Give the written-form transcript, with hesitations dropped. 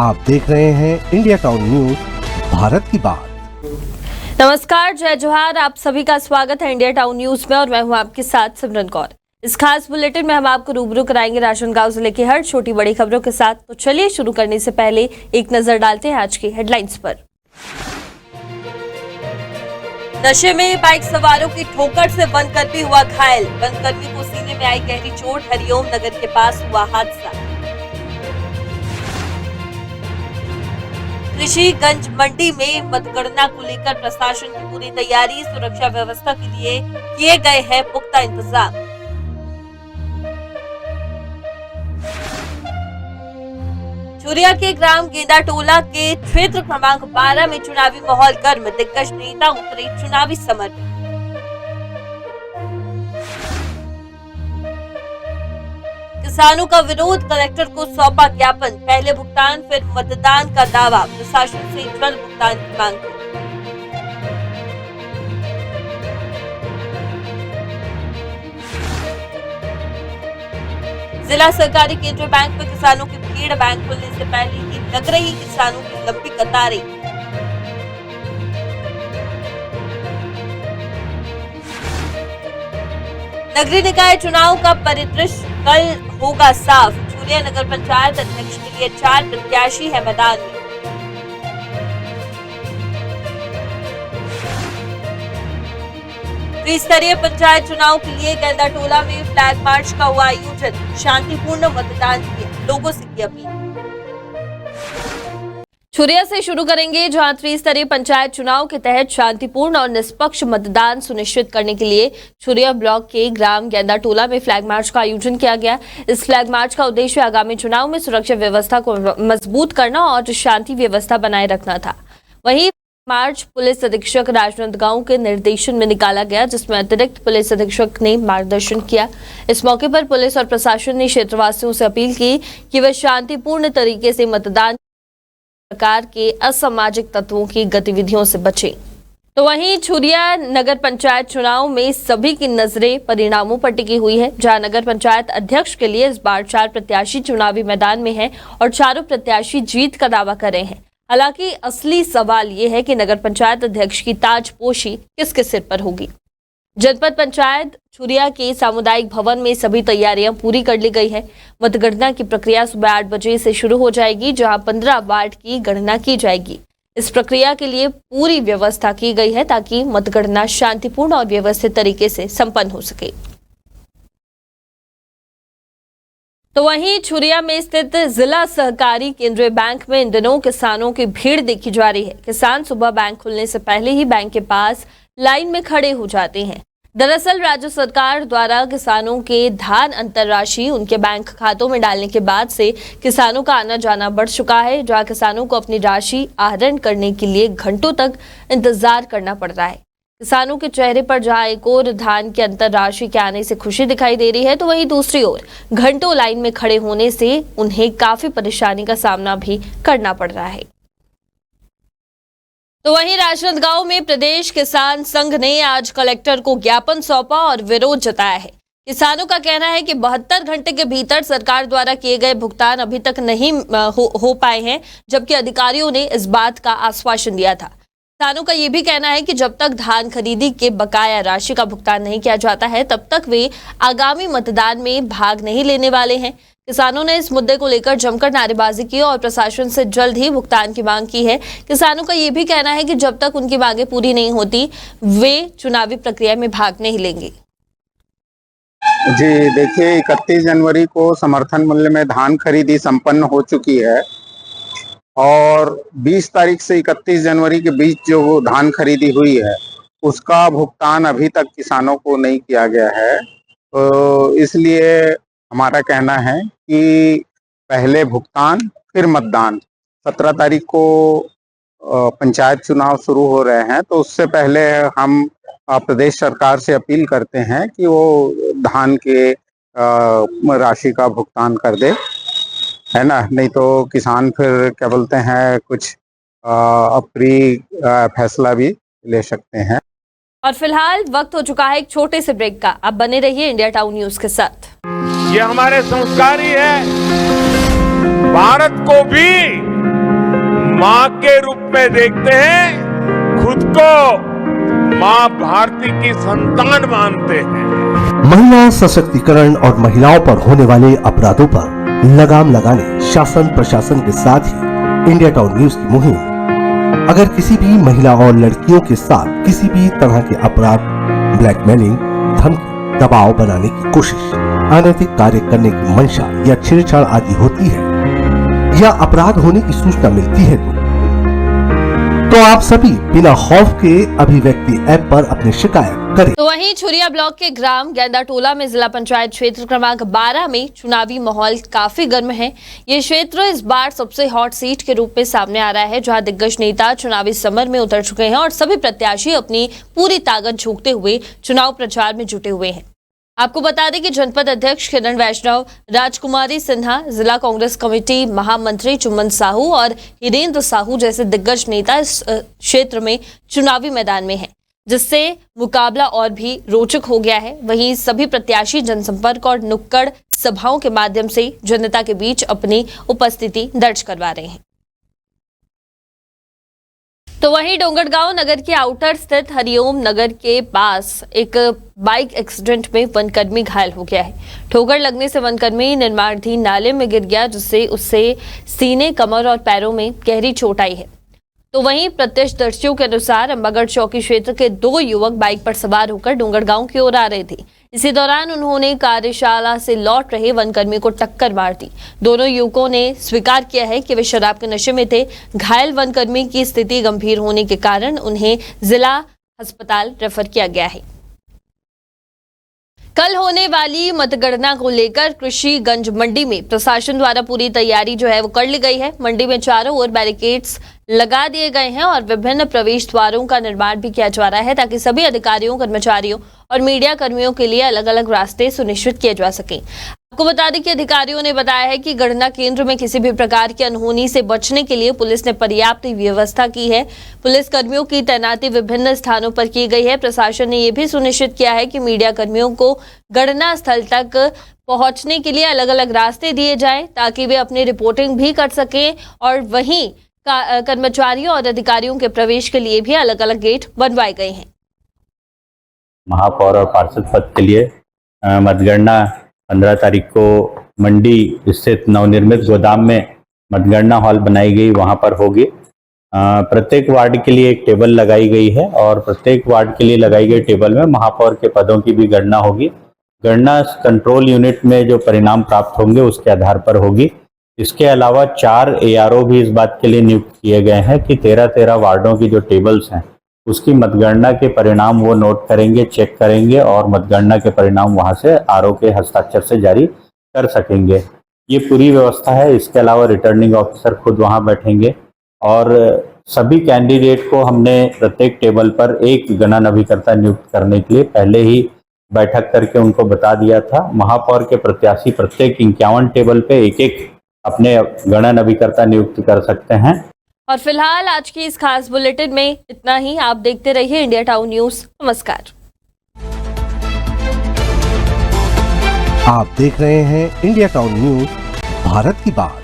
आप देख रहे हैं इंडिया टाउन न्यूज, भारत की बात। नमस्कार, जय जोहार। आप सभी का स्वागत है इंडिया टाउन न्यूज में और मैं हूं आपके साथ सिमरन कौर। इस खास बुलेटिन में हम आपको रूबरू कराएंगे राजनांदगांव जिले की हर छोटी बड़ी खबरों के साथ। तो चलिए शुरू करने से पहले एक नजर डालते हैं आज की हेडलाइंस पर। नशे में बाइक सवारों की ठोकर से वनकर्मी हुआ घायल। वनकर्मी को सीने में आई गहरी चोट। हरिओम नगर के पास हुआ हादसा। ऋषिगंज मंडी में मतगणना को लेकर प्रशासन की पूरी तैयारी। सुरक्षा व्यवस्था के लिए किए गए हैं पुख्ता इंतजाम। चुरिया के ग्राम गेंदा टोला के क्षेत्र क्रमांक 12 में चुनावी माहौल गर्म। दिग्गज नेता उतरे चुनावी समर में। किसानों का विरोध, कलेक्टर को सौंपा ज्ञापन। पहले भुगतान फिर मतदान का दावा। प्रशासन से जल्द भुगतान की मांग की। जिला सहकारी केंद्रीय बैंक में किसानों की भीड़। बैंक खुलने से पहले ही लग रही किसानों की लंबी कतारें। नगरीय निकाय चुनाव का परिदृश्य कल होगा साफ। चुरिया नगर पंचायत अध्यक्ष के लिए 4 प्रत्याशी है मैदान में। त्रिस्तरीय पंचायत चुनाव के लिए गेंदा टोला में फ्लैग मार्च का हुआ आयोजन। शांतिपूर्ण मतदान किया, लोगों से की अपील। चुरिया से शुरू करेंगे, जहां त्रिस्तरीय पंचायत चुनाव के तहत शांतिपूर्ण और निष्पक्ष मतदान सुनिश्चित करने के लिए चुरिया ब्लॉक के ग्राम गेंदा टोला में फ्लैग मार्च का आयोजन किया गया। इस फ्लैग मार्च का उद्देश्य आगामी चुनाव में सुरक्षा व्यवस्था को मजबूत करना और शांति व्यवस्था बनाए रखना था। वहीं मार्च पुलिस अधीक्षक राजनांदगांव के निर्देशन में निकाला गया, जिसमें अतिरिक्त पुलिस अधीक्षक ने मार्गदर्शन किया। इस मौके पर पुलिस और प्रशासन ने क्षेत्रवासियों से अपील की कि वे शांतिपूर्ण तरीके से मतदान प्रकार के असामाजिक तत्वों की गतिविधियों से बचें। तो वहीं चुरिया नगर पंचायत चुनाव में सभी की नजरें परिणामों पर टिकी हुई है, जहां नगर पंचायत अध्यक्ष के लिए इस बार 4 प्रत्याशी चुनावी मैदान में हैं और चारों प्रत्याशी जीत का दावा कर रहे हैं। हालांकि असली सवाल ये है कि नगर पंचायत अध्यक्ष की ताजपोशी किसके सिर पर होगी। जनपद पंचायत चुरिया के सामुदायिक भवन में सभी तैयारियां पूरी कर ली गई है। मतगणना की प्रक्रिया सुबह 8 बजे से शुरू हो जाएगी, जहां 15 वार्ड की गणना की जाएगी। इस प्रक्रिया के लिए पूरी व्यवस्था की गई है ताकि मतगणना शांतिपूर्ण और व्यवस्थित तरीके से संपन्न हो सके। तो वहीं चुरिया में स्थित जिला सहकारी केंद्रीय बैंक में इन दिनों किसानों की भीड़ देखी जा रही है। किसान सुबह बैंक खुलने से पहले ही बैंक के पास लाइन में खड़े हो जाते हैं। दरअसल राज्य सरकार द्वारा किसानों के धान अंतर राशि उनके बैंक खातों में डालने के बाद से किसानों का आना जाना बढ़ चुका है, जहां किसानों को अपनी राशि आहरण करने के लिए घंटों तक इंतजार करना पड़ रहा है। किसानों के चेहरे पर जहां एक ओर धान के अंतर राशि के आने से खुशी दिखाई दे रही है, तो वहीं दूसरी ओर घंटों लाइन में खड़े होने से उन्हें काफी परेशानी का सामना भी करना पड़ रहा है। तो वहीं राजनांदगांव में प्रदेश किसान संघ ने आज कलेक्टर को ज्ञापन सौंपा और विरोध जताया है। किसानों का कहना है कि 72 घंटे के भीतर सरकार द्वारा किए गए भुगतान अभी तक नहीं हो पाए हैं, जबकि अधिकारियों ने इस बात का आश्वासन दिया था। किसानों का यह भी कहना है कि जब तक धान खरीदी के बकाया राशि का भुगतान नहीं किया जाता है, तब तक वे आगामी मतदान में भाग नहीं लेने वाले हैं। किसानों ने इस मुद्दे को लेकर जमकर नारेबाजी की और प्रशासन से जल्द ही भुगतान की मांग की है। किसानों का यह भी कहना है कि जब तक उनकी मांगें पूरी नहीं होती, वे चुनावी प्रक्रिया में भाग नहीं लेंगे। जी देखिए, 31 जनवरी को समर्थन मूल्य में धान खरीदी संपन्न हो चुकी है और 20 तारीख से 31 जनवरी के बीच जो धान खरीदी हुई है उसका भुगतान अभी तक किसानों को नहीं किया गया है। तो इसलिए हमारा कहना है कि पहले भुगतान फिर मतदान। 17 तारीख को पंचायत चुनाव शुरू हो रहे हैं, तो उससे पहले हम प्रदेश सरकार से अपील करते हैं कि वो धान के राशि का भुगतान कर दे, है ना। नहीं तो किसान फिर क्या बोलते हैं, कुछ अप्रिय फैसला भी ले सकते हैं। और फिलहाल वक्त हो चुका है एक छोटे से ब्रेक का। आप बने रहिए इंडिया टाउन न्यूज के साथ। ये हमारे संस्कार ही है। भारत को भी मां के रूप में देखते हैं, खुद को मां भारती की संतान मानते हैं। महिला सशक्तिकरण और महिलाओं पर होने वाले अपराधों पर लगाम लगाने शासन प्रशासन के साथ ही इंडिया टाउन न्यूज की मुहिम अगर किसी भी महिला और लड़कियों के साथ किसी भी तरह के अपराध, ब्लैकमेलिंग, धमकी, दबाव बनाने की कोशिश, अनैतिक कार्य करने की मंशा या छेड़छाड़ आदि होती है या अपराध होने की सूचना मिलती है तो आप सभी बिना खौफ के अभिव्यक्ति ऐप पर अपनी शिकायत करें। तो वहीं छुरिया ब्लॉक के ग्राम गेंदा टोला में जिला पंचायत क्षेत्र क्रमांक 12 में चुनावी माहौल काफी गर्म है। ये क्षेत्र इस बार सबसे हॉट सीट के रूप में सामने आ रहा है, जहां दिग्गज नेता चुनावी समर में उतर चुके हैं और सभी प्रत्याशी अपनी पूरी ताकत झोंकते हुए चुनाव प्रचार में जुटे हुए हैं। आपको बता दें कि जनपद अध्यक्ष किरण वैष्णव, राजकुमारी सिन्हा, जिला कांग्रेस कमेटी महामंत्री चुमन साहू और हिरेंद्र साहू जैसे दिग्गज नेता इस क्षेत्र में चुनावी मैदान में हैं, जिससे मुकाबला और भी रोचक हो गया है। वहीं सभी प्रत्याशी जनसंपर्क और नुक्कड़ सभाओं के माध्यम से जनता के बीच अपनी उपस्थिति दर्ज करवा रहे हैं। तो वहीं डोंगरगांव नगर के आउटर स्थित हरिओम नगर के पास एक बाइक एक्सीडेंट में वनकर्मी घायल हो गया है। ठोकर लगने से वनकर्मी निर्माणाधीन नाले में गिर गया, जिससे उससे सीने, कमर और पैरों में गहरी चोट आई है। तो वहीं प्रत्यक्षदर्शियों के अनुसार अंबागढ़ चौकी क्षेत्र के 2 युवक बाइक पर सवार होकर डोंगरगांव की ओर आ रहे थे। इसी दौरान उन्होंने कार्यशाला से लौट रहे वनकर्मी को टक्कर मार दी। दोनों युवकों ने स्वीकार किया है कि वे शराब के नशे में थे। घायल वनकर्मी की स्थिति गंभीर होने के कारण उन्हें जिला अस्पताल रेफर किया गया है। कल होने वाली मतगणना को लेकर कृषिगंज मंडी में प्रशासन द्वारा पूरी तैयारी जो है वो कर ली गई है। मंडी में चारों ओर बैरिकेड्स लगा दिए गए हैं और विभिन्न प्रवेश द्वारों का निर्माण भी किया जा रहा है, ताकि सभी अधिकारियों, कर्मचारियों और मीडिया कर्मियों के लिए अलग अलग रास्ते सुनिश्चित किए जा सकें। आपको बता दें कि अधिकारियों ने बताया है कि गणना केंद्र में किसी भी प्रकार की अनहोनी से बचने के लिए पुलिस ने पर्याप्त व्यवस्था की है। पुलिस कर्मियों की तैनाती विभिन्न स्थानों पर की गई है। प्रशासन ने यह भी सुनिश्चित किया है कि मीडिया कर्मियों को गणना स्थल तक पहुंचने के लिए अलग अलग रास्ते दिए जाएं, ताकि वे अपनी रिपोर्टिंग भी कर सकें और वहीं कर्मचारियों और अधिकारियों के प्रवेश के लिए भी अलग अलग गेट बनवाए गए हैं। महापौर और पार्षद पद के लिए मतगणना 15 तारीख को मंडी स्थित नवनिर्मित गोदाम में मतगणना हॉल बनाई गई, वहां पर होगी। प्रत्येक वार्ड के लिए एक टेबल लगाई गई है और प्रत्येक वार्ड के लिए लगाई गई टेबल में महापौर के पदों की भी गणना होगी। गणना कंट्रोल यूनिट में जो परिणाम प्राप्त होंगे उसके आधार पर होगी। इसके अलावा 4 ARO भी इस बात के लिए नियुक्त किए गए हैं कि 13 वार्डों की जो टेबल्स हैं उसकी मतगणना के परिणाम वो नोट करेंगे, चेक करेंगे और मतगणना के परिणाम वहां से RO के हस्ताक्षर से जारी कर सकेंगे। ये पूरी व्यवस्था है। इसके अलावा रिटर्निंग ऑफिसर खुद वहां बैठेंगे और सभी कैंडिडेट को हमने प्रत्येक टेबल पर एक गणन अभिकर्ता नियुक्त करने के लिए पहले ही बैठक करके उनको बता दिया था। महापौर के प्रत्याशी प्रत्येक 51 टेबल पे एक अपने गणन अभिकर्ता नियुक्त कर सकते हैं। और फिलहाल आज की इस खास बुलेटिन में इतना ही। आप देखते रहिए इंडिया टाउन न्यूज। नमस्कार। आप देख रहे हैं इंडिया टाउन न्यूज, भारत की बात।